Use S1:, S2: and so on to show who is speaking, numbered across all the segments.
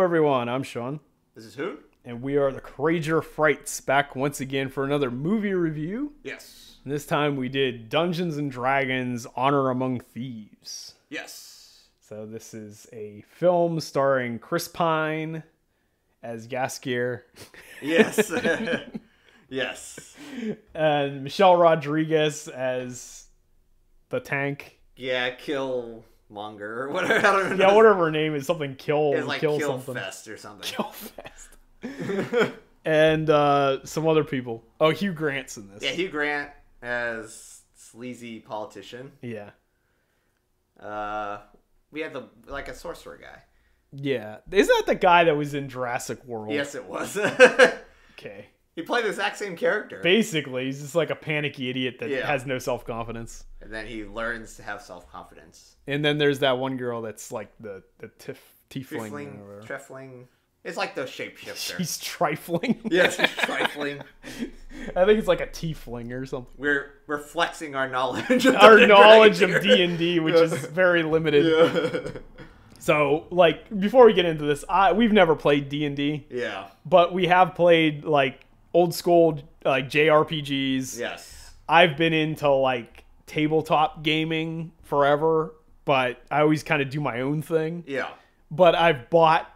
S1: everyone, I'm Sean.
S2: This is who?
S1: And we are the Courageour Frights, back once again for another movie review.
S2: Yes.
S1: And this time we did Dungeons & Dragons Honor Among Thieves.
S2: Yes.
S1: So this is a film starring Chris Pine as Gaskier.
S2: Yes. Yes.
S1: And Michelle Rodriguez as the tank.
S2: Yeah, Killmonger or whatever. I don't know.
S1: Yeah, whatever her name is, something kill.
S2: It's like
S1: kill
S2: Kill
S1: something.
S2: Fest or something.
S1: Kill Fest. And some other people. Oh, Hugh Grant's in this.
S2: Yeah, Hugh Grant as sleazy politician.
S1: Yeah.
S2: We had a sorcerer guy.
S1: Yeah. Is that the guy that was in Jurassic World?
S2: Yes, it was.
S1: Okay.
S2: He played the exact same character.
S1: Basically, he's just like a panicky idiot that has no self-confidence.
S2: And then he learns to have self-confidence.
S1: And then there's that one girl that's like the tiefling.
S2: Trifling. It's like the shapeshifter.
S1: She's trifling.
S2: Yes, she's trifling.
S1: I think it's like a tiefling or something.
S2: We're flexing our knowledge. Of
S1: Our knowledge of D&D, which is very limited.
S2: Yeah.
S1: So, like, before we get into this, we've never played D&D.
S2: Yeah.
S1: But we have played, like, old school, like, JRPGs.
S2: Yes.
S1: I've been into, like, tabletop gaming forever, but I always kind of do my own thing.
S2: Yeah.
S1: But I've bought,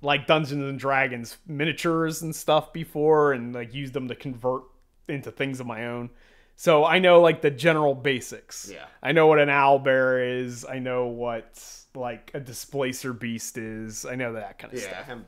S1: like, Dungeons and Dragons miniatures and stuff before and, like, used them to convert into things of my own. So I know, like, the general basics.
S2: Yeah.
S1: I know what an owlbear is. I know what, like, a displacer beast is. I know that kind of stuff.
S2: Yeah.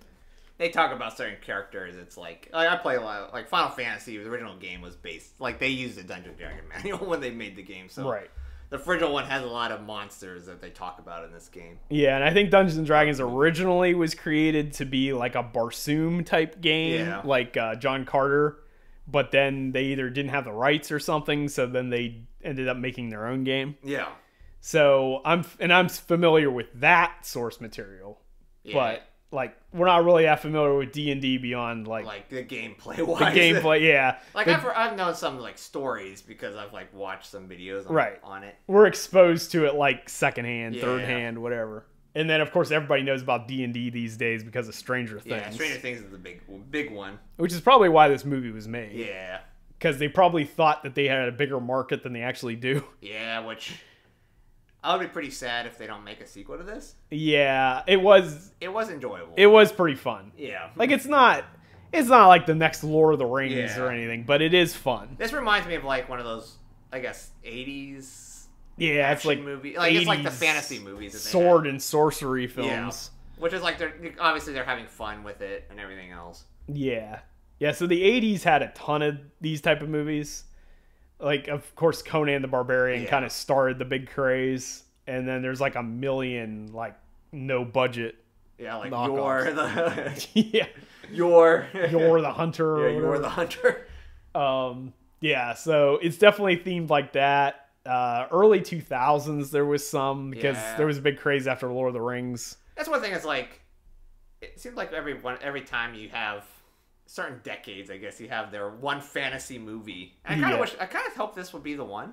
S2: They talk about certain characters. It's like I play a lot. Like Final Fantasy, the original game was based. Like they used the Dungeon Dragon manual when they made the game. So
S1: Right.
S2: The original one has a lot of monsters that they talk about in this game.
S1: Yeah, and I think Dungeons and Dragons originally was created to be like a Barsoom type game, like John Carter. But then they either didn't have the rights or something, so then they ended up making their own game.
S2: Yeah.
S1: So I'm familiar with that source material,
S2: Yeah.
S1: but like we're not really that familiar with D&D beyond like
S2: the gameplay wise.
S1: the gameplay. Yeah,
S2: like I've known some like stories because I've like watched some videos on it.
S1: We're exposed to it like secondhand, third hand, whatever. And then of course everybody knows about D&D these days because of Stranger Things.
S2: Yeah, Stranger Things is the big one.
S1: Which is probably why this movie was made.
S2: Yeah.
S1: Because they probably thought that they had a bigger market than they actually do.
S2: Yeah, which I would be pretty sad if they don't make a sequel to this.
S1: Yeah, it was
S2: enjoyable.
S1: It was pretty fun.
S2: Yeah.
S1: Like it's not like the next Lord of the Rings or anything, but it is fun.
S2: This reminds me of like one of those, I guess, 80s
S1: it's like
S2: movie. Like it's like the fantasy movies that
S1: sword and sorcery films.
S2: Yeah. Which is like they're having fun with it and everything else.
S1: Yeah. Yeah, so the 80s had a ton of these type of movies. Like, of course, Conan the Barbarian kind of started the big craze. And then there's like a million, like, no budget.
S2: Yeah, like
S1: knockoffs.
S2: You're the...
S1: yeah.
S2: You're
S1: the Hunter.
S2: Yeah, You're the Hunter.
S1: Yeah, so it's definitely themed like that. Early 2000s, there was some, because there was a big craze after Lord of the Rings.
S2: That's one thing, is like, it seems like every time you have certain decades, I guess, you have their one fantasy movie. And I kind of hope this would be the one.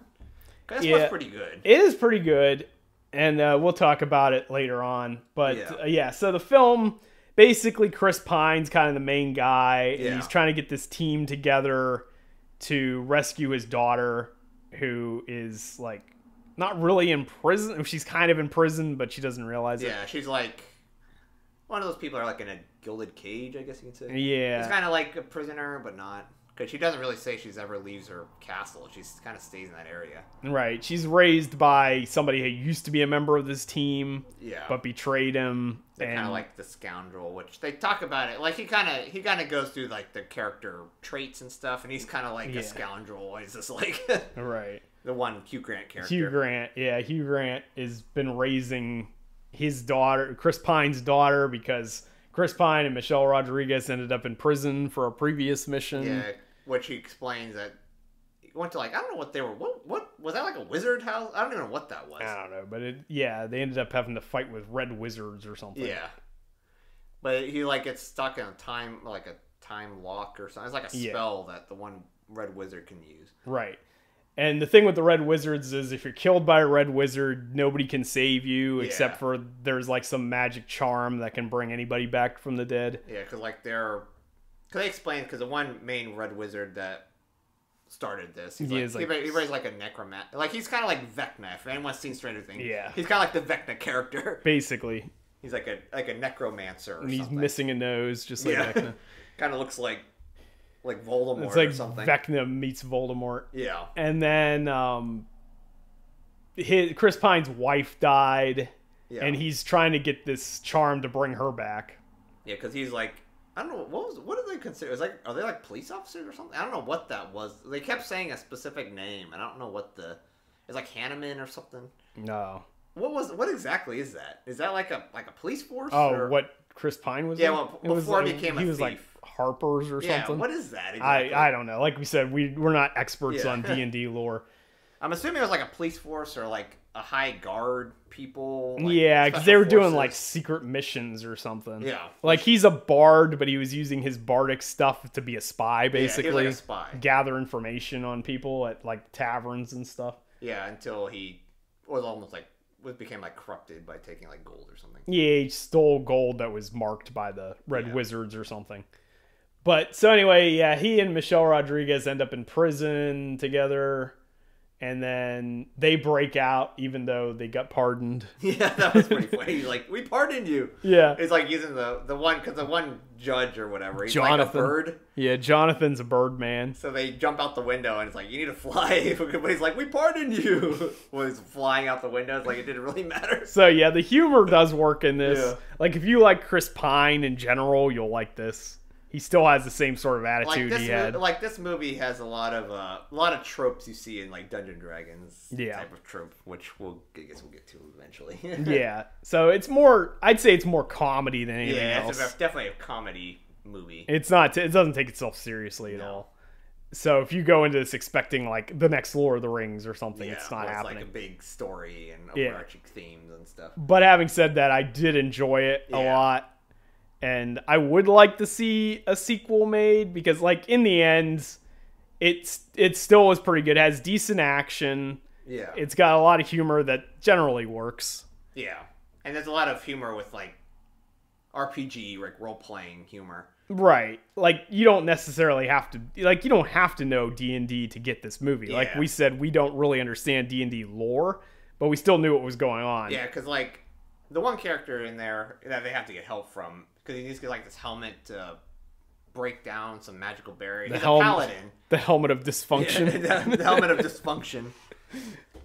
S2: Because this was pretty good. It
S1: is pretty good. And we'll talk about it later on. But so the film, basically Chris Pine's kind of the main guy. And he's trying to get this team together to rescue his daughter, who is like not really in prison. She's kind of in prison, but she doesn't realize it.
S2: Yeah, she's like one of those people are like in a gilded cage, I guess you could say.
S1: Yeah.
S2: She's kind of like a prisoner, but not. Because she doesn't really say she's ever leaves her castle. She kind of stays in that area.
S1: Right. She's raised by somebody who used to be a member of this team, but betrayed him.
S2: They're kind of like the scoundrel, which they talk about it. Like he kind of goes through like the character traits and stuff, and he's kind of like a scoundrel. He's just like the one Hugh Grant character.
S1: Hugh Grant, Hugh Grant has been raising his daughter, Chris Pine's daughter, because Chris Pine and Michelle Rodriguez ended up in prison for a previous mission.
S2: Yeah, which he explains that he went to, like, I don't know what they were. What was that, like a wizard house? I don't even know what that was.
S1: I don't know, but they ended up having to fight with red wizards or something.
S2: Yeah, but he like gets stuck in a time lock or something. It's like a spell that the one red wizard can use.
S1: Right. And the thing with the red wizards is if you're killed by a red wizard, nobody can save you except for there's like some magic charm that can bring anybody back from the dead.
S2: Yeah, because like because they explained, because the one main red wizard that started this, he's like a necromancer. Like he's kind of like Vecna. If anyone's seen Stranger Things, he's kind of like the Vecna character.
S1: Basically,
S2: he's like a necromancer. And
S1: he's missing a nose, just like Vecna.
S2: Kind of looks like Voldemort.
S1: It's like
S2: or something.
S1: Vecna meets Voldemort.
S2: Yeah.
S1: And then Chris Pine's wife died, and he's trying to get this charm to bring her back.
S2: Yeah, because he's like, I don't know, what do they consider? It was like, are they like police officers or something? I don't know what that was. They kept saying a specific name, and I don't know what it's like Hanneman or something.
S1: No.
S2: What exactly is that? Is that like a police force?
S1: Oh, or what Chris Pine was?
S2: Yeah, well, before he became a thief.
S1: He was like Harper's or something.
S2: Yeah, what is that exactly?
S1: I don't know. Like we said, we're not experts on D&D lore.
S2: I'm assuming it was like a police force or like a high guard people.
S1: Like because they were doing like secret missions or something.
S2: Yeah.
S1: Like he's a bard, but he was using his bardic stuff to be a spy, basically.
S2: Yeah, he was like a spy.
S1: Gather information on people at like taverns and stuff.
S2: Yeah, until he was almost like became like corrupted by taking like gold or something.
S1: Yeah, he stole gold that was marked by the Red Wizards or something. But so anyway, he and Michelle Rodriguez end up in prison together, and then they break out even though they got pardoned.
S2: Yeah, that was pretty funny. He's like, "We pardoned you."
S1: Yeah,
S2: it's like using the one, because the one judge or whatever, he's
S1: Johnathan.
S2: Like a bird.
S1: Yeah, Jonathan's a bird man.
S2: So they jump out the window and it's like, "You need to fly," but he's like, "We pardoned you." Well, he's flying out the window. It's like it didn't really matter.
S1: So yeah, the humor does work in this. Yeah. Like if you like Chris Pine in general, you'll like this. He still has the same sort of attitude he had.
S2: Like this movie has a lot of tropes you see in like Dungeons & Dragons type of trope, which I guess we'll get to eventually.
S1: Yeah. So it's more, I'd say it's more comedy than anything else.
S2: Yeah, it's definitely a comedy movie.
S1: It's not. It doesn't take itself seriously at all. So if you go into this expecting like the next Lord of the Rings or something, it's not happening.
S2: It's like a big story and overarching themes and stuff.
S1: But having said that, I did enjoy it a lot. And I would like to see a sequel made because, like, in the end, it still was pretty good. It has decent action.
S2: Yeah.
S1: It's got a lot of humor that generally works.
S2: Yeah. And there's a lot of humor with, like, RPG, like, role-playing humor.
S1: Right. Like, you don't necessarily have to... Like, you don't have to know D&D to get this movie. Yeah. Like we said, we don't really understand D&D lore, but we still knew what was going on.
S2: Yeah, because, like, the one character in there that they have to get help from... Because he needs to get, like, this helmet to break down some magical barrier. He's a paladin.
S1: The helmet of dysfunction.
S2: Yeah, the helmet of dysfunction.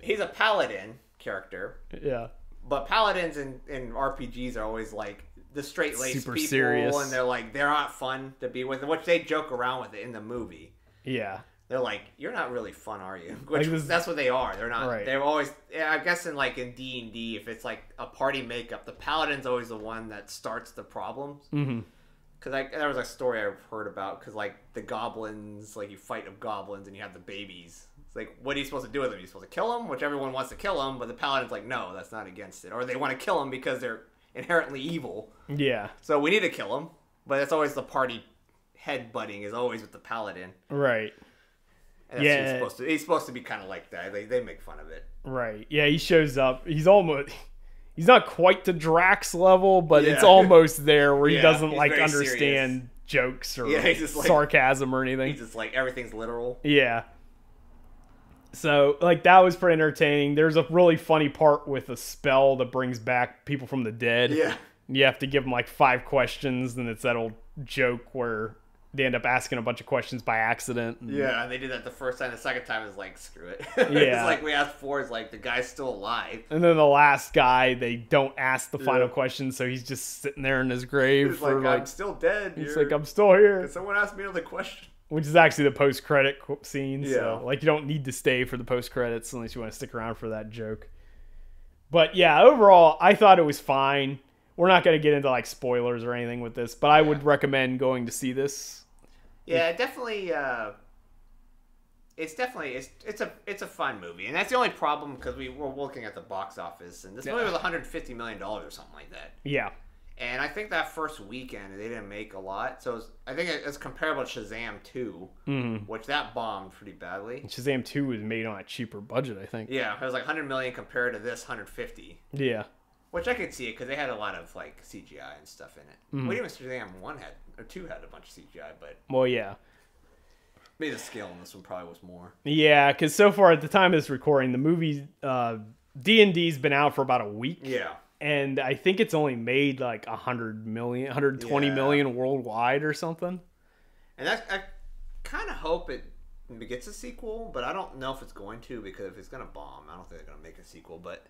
S2: He's a paladin character.
S1: Yeah.
S2: But paladins in RPGs are always, like, the straight-laced people.
S1: Serious.
S2: And they're not fun to be with. Which they joke around with it in the movie.
S1: Yeah.
S2: They're like, "You're not really fun, are you?" Which that's what they are. They're not. Right. They're always. I guess in D&D, if it's like a party makeup, the paladin's always the one that starts the problems.
S1: Mm-hmm.
S2: Because there was a story I've heard about. Because like the goblins, like you fight of goblins and you have the babies. It's like, what are you supposed to do with them? You're supposed to kill them, which everyone wants to kill them, but the paladin's like, no, that's not against it. Or they want to kill them because they're inherently evil.
S1: Yeah.
S2: So we need to kill them, but that's always the party headbutting is always with the paladin.
S1: Right.
S2: And that's he's supposed to be kind of like that. They make fun of it.
S1: Right. Yeah, he shows up. He's not quite to Drax level, but it's almost there where he doesn't like understand jokes or sarcasm or anything.
S2: He's just like everything's literal.
S1: Yeah. So like that was pretty entertaining. There's a really funny part with a spell that brings back people from the dead.
S2: Yeah.
S1: You have to give them like 5 questions, and it's that old joke where they end up asking a bunch of questions by accident.
S2: Yeah, and they did that the first time. The second time is like, screw it.
S1: Yeah.
S2: It's like we asked 4 is like, the guy's still alive.
S1: And then the last guy, they don't ask the final question, so he's just sitting there in his grave.
S2: He's like, I'm still dead.
S1: He's like, I'm still here.
S2: Can someone ask me another question?
S1: Which is actually the post-credit scene.
S2: Yeah.
S1: So, like, you don't need to stay for the post-credits unless you want to stick around for that joke. But, yeah, overall, I thought it was fine. We're not going to get into, like, spoilers or anything with this, but I would recommend going to see this.
S2: Yeah, definitely. It's a fun movie, and that's the only problem because we're looking at the box office, and this movie was $150 million or something like that.
S1: Yeah,
S2: And I think that first weekend they didn't make a lot, so I think it's comparable to Shazam 2, which that bombed pretty badly.
S1: Shazam 2 was made on a cheaper budget, I think.
S2: Yeah, it was like 100 million compared to this 150.
S1: Yeah,
S2: which I could see it because they had a lot of like CGI and stuff in it. Well, even Shazam 1 had or 2 had a bunch of CGI, but
S1: yeah.
S2: Maybe the scale on this one probably was more.
S1: Yeah, because so far at the time of this recording, the movie D&D's been out for about a week.
S2: Yeah.
S1: And I think it's only made like 120 million worldwide or something.
S2: And I kind of hope it gets a sequel, but I don't know if it's going to, because if it's going to bomb, I don't think they're going to make a sequel. But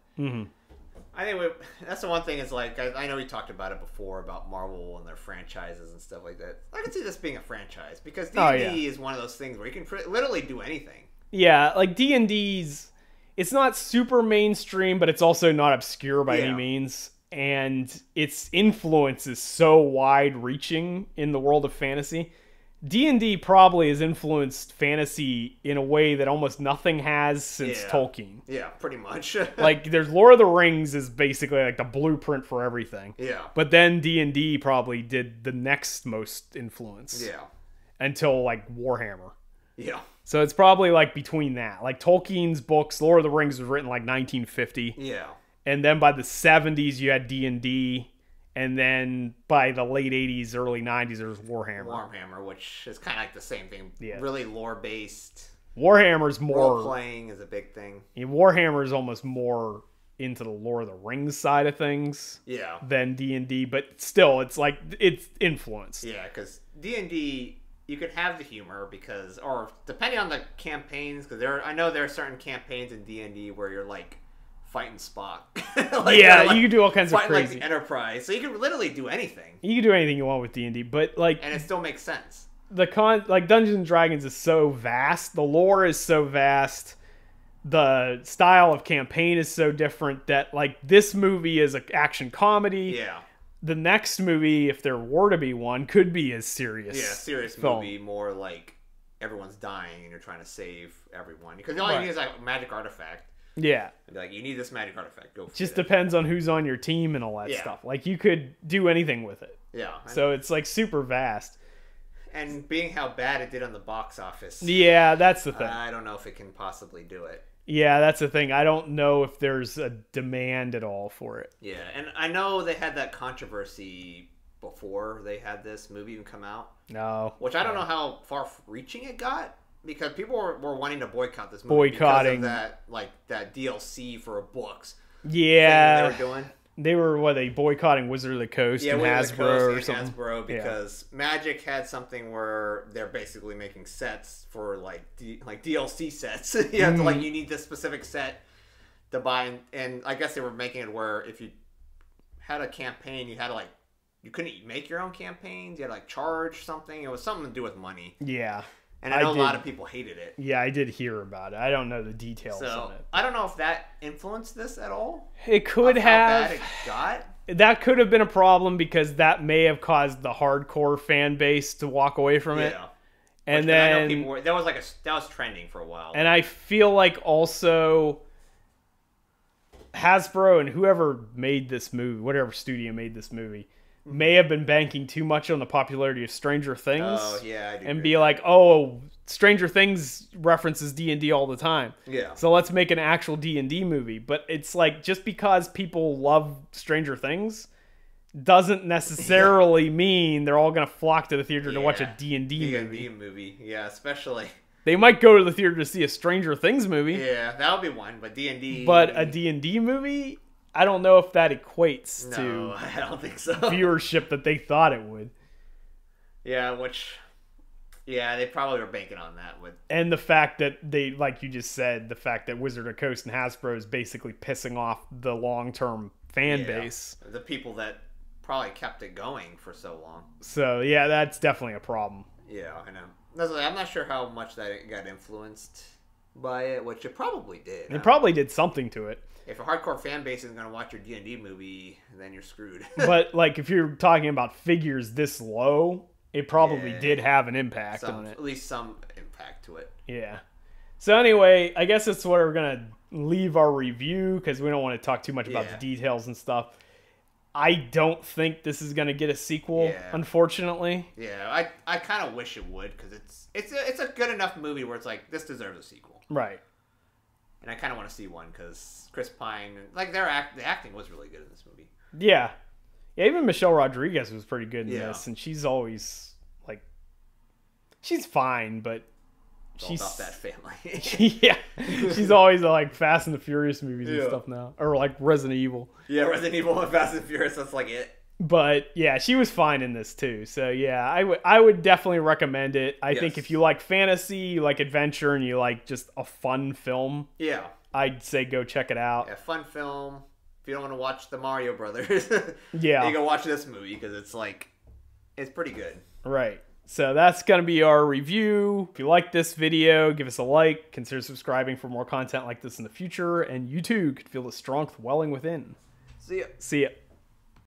S2: I think that's the one thing is like, I know we talked about it before about Marvel and their franchises and stuff like that. I can see this being a franchise because D&D is one of those things where you can literally do anything. Yeah,
S1: like D&D's... It's not super mainstream, but it's also not obscure by any means. And its influence is so wide-reaching in the world of fantasy. D&D probably has influenced fantasy in a way that almost nothing has since Tolkien.
S2: Yeah, pretty much.
S1: Like, there's Lord of the Rings is basically like the blueprint for everything.
S2: Yeah.
S1: But then D&D probably did the next most influence.
S2: Yeah.
S1: Until, like, Warhammer.
S2: Yeah.
S1: So it's probably like between that. Like Tolkien's books, Lord of the Rings was written like 1950.
S2: Yeah.
S1: And then by the 70s you had D&D, and then by the late 80s, early 90s there was Warhammer.
S2: Warhammer, which is kind of like the same thing.
S1: Yeah.
S2: Really lore-based.
S1: Warhammer's more...
S2: Role-playing is a big thing.
S1: Yeah, Warhammer is almost more into the Lord of the Rings side of things.
S2: Yeah.
S1: Than D&D, but still, it's like, it's influenced.
S2: Yeah, because D&D... You could have the humor because, or depending on the campaigns, because I know there are certain campaigns in D&D where you're like fighting Spock.
S1: Like, you can do all kinds of crazy.
S2: Like the Enterprise, so you can literally do anything.
S1: You can do anything you want with D&D, but like,
S2: and it still makes sense.
S1: Like Dungeons and Dragons is so vast, the lore is so vast, the style of campaign is so different that like this movie is an action comedy.
S2: Yeah. The
S1: next movie, if there were to be one, could be a serious
S2: serious
S1: film.
S2: Movie, more like everyone's dying and you're trying to save everyone. Because all you need is like a magic artifact.
S1: Yeah.
S2: And be like, you need this magic artifact, go for it.
S1: Just depends on who's on your team and all that stuff. Like, you could do anything with it.
S2: Yeah.
S1: So it's like super vast.
S2: And being how bad it did on the box office.
S1: Yeah, that's the thing.
S2: I don't know if it can possibly do it.
S1: Yeah, that's the thing. I don't know if there's a demand at all for it.
S2: Yeah, and I know they had that controversy before they had this movie even come out.
S1: No.
S2: Which I don't know how far-reaching it got, because people were wanting to boycott this movie because of that DLC for books.
S1: Yeah.
S2: Thing they were doing.
S1: They were, they boycotting Wizard of the Coast and Hasbro or something?
S2: Hasbro, because Magic had something where they're basically making sets for, like DLC sets. You have to, you need this specific set to buy, and I guess they were making it where if you had a campaign, you had to, you couldn't make your own campaigns, you had to, charge something. It was something to do with money.
S1: Yeah.
S2: And I know a lot of people hated it.
S1: Yeah, I did hear about it. I don't know the details on it.
S2: I don't know if that influenced this at all.
S1: It could have.
S2: How bad it got.
S1: That could have been a problem because that may have caused the hardcore fan base to walk away from it. And then
S2: I know people were, that was trending for a while.
S1: And I feel like also Hasbro and whoever made this movie, whatever studio made this movie, may have been banking too much on the popularity of Stranger Things.
S2: Oh, yeah, I do.
S1: And be like, oh, Stranger Things references D&D all the time.
S2: Yeah.
S1: So let's make an actual D&D movie. But it's like, just because people love Stranger Things doesn't necessarily mean they're all going to flock to the theater to watch a D&D
S2: movie. Yeah, especially.
S1: They might go to the theater to see a Stranger Things movie.
S2: Yeah, that would be one. But D&D...
S1: But a D&D movie... I don't know if that equates to
S2: I don't think so.
S1: Viewership that they thought it would.
S2: Yeah, they probably were banking on that.
S1: And the fact that they, like you just said, the fact that Wizard of the Coast and Hasbro is basically pissing off the long-term fan base.
S2: The people that probably kept it going for so long.
S1: So, yeah, that's definitely a problem.
S2: Yeah, I know. I'm not sure how much that got influenced by it, which it probably did.
S1: It probably did something to it.
S2: If a hardcore fan base isn't going to watch your D&D movie, then you're screwed.
S1: But, if you're talking about figures this low, it probably did have an impact on it.
S2: At least some impact to it.
S1: Yeah. So, anyway, I guess that's where we're going to leave our review, because we don't want to talk too much about the details and stuff. I don't think this is going to get a sequel, unfortunately.
S2: Yeah, I kind of wish it would, because it's a good enough movie where it's like, this deserves a sequel.
S1: Right.
S2: And I kind of want to see one, because Chris Pine, like, the acting was really good in this movie.
S1: Yeah. Yeah, even Michelle Rodriguez was pretty good in this, and she's always, like, she's fine, but
S2: she's all about that family.
S1: Yeah. She's always, like, Fast and the Furious movies and stuff now. Or, like, Resident Evil.
S2: Yeah, Resident Evil and Fast and Furious, that's, like, it.
S1: But, yeah, she was fine in this, too. So, yeah, I would definitely recommend it. I think if you like fantasy, you like adventure, and you like just a fun film, I'd say go check it out.
S2: Yeah, fun film. If you don't want to watch the Mario Brothers, you go watch this movie, because it's, like, it's pretty good. Right.
S1: So that's going to be our review. If you like this video, give us a like. Consider subscribing for more content like this in the future. And you too could feel the strength welling within.
S2: See ya.
S1: See ya.